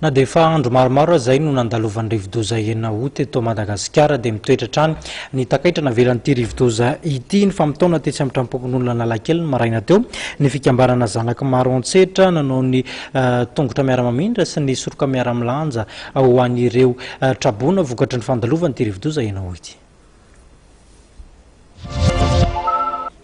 na dia efa andro maromaro izay no nandalovan'ny rivodoza enina oty eto Madagasikara dia mitoetra trany ny takaitrana velan'ity rivodoza ity ny famitona tetsy amin'ny trampokon'olona Analakely ny maraina teo ny fikambanana zanaka maro an-tsehatra nanao ny tongotra miara-mamindra sy ny soroka miara-milanja ho an'ireo trabona vokatry ny fandalovan'ity rivodoza enina oty.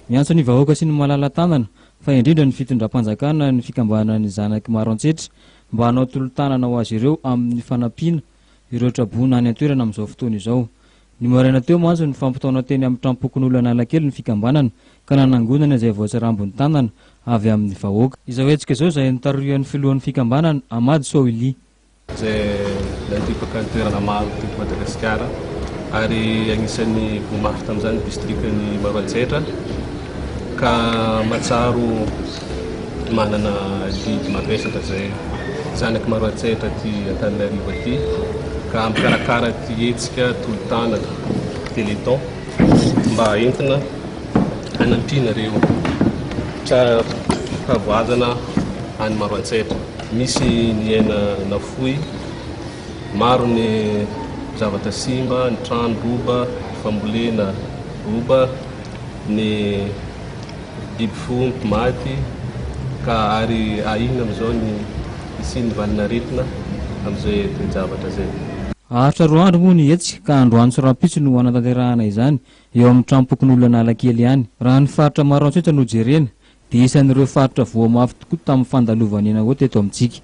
Miantso ny vahoaka sy ny malala-tanana fa indrindra ny fitondram-panjakana ny fikambanana ny zanaky maro an-tsetra mba hanao tolo-tanana ho azy ireo amin'ny fanampiana ireo trabona any an-toerana amin'izao fotoana izao. Ny maraina teo mantsy ny fampitaona teny amin'ny trampokon'olona Analakely ny fikambanana ka nanangonana izay voatsarambony tanana avy amin'ny vahoaka. Izao hetsika izao izay nitarohan'ny filohan'ny fikambanana Amady Soili. Izay nandipaka ny toerana maro teto Madagasikara ary agnisan'ny voamafy tamin'izany distriktan'ny Maroantsetra ka matsaro manana didy mavesatra zay zanaky Maroantsetra ty Antananarivo aty ka mikarakara ty hetsika tolo-tanana teleton mba entina hanampiana reo travoazana any Maroantsetra. Misy ny hena nafoy, maro ny zavatra simba, ny trano boba, fambolena boba, ny biby fomby maty ka ary ahina amin'izao ny isin'ny valina retina amin'izay zavatra zay. Ahatra roa andro moa ny hetsika ka androany sorampitso no anatanterahana izany eo amin'ny trampokon'olona Analakely ihany. Raha ny faritra Maroantsetra no jerena dia isan'ireo faritra voamafy tokoa tamin'ny fandalovana ena oty eto amintsika.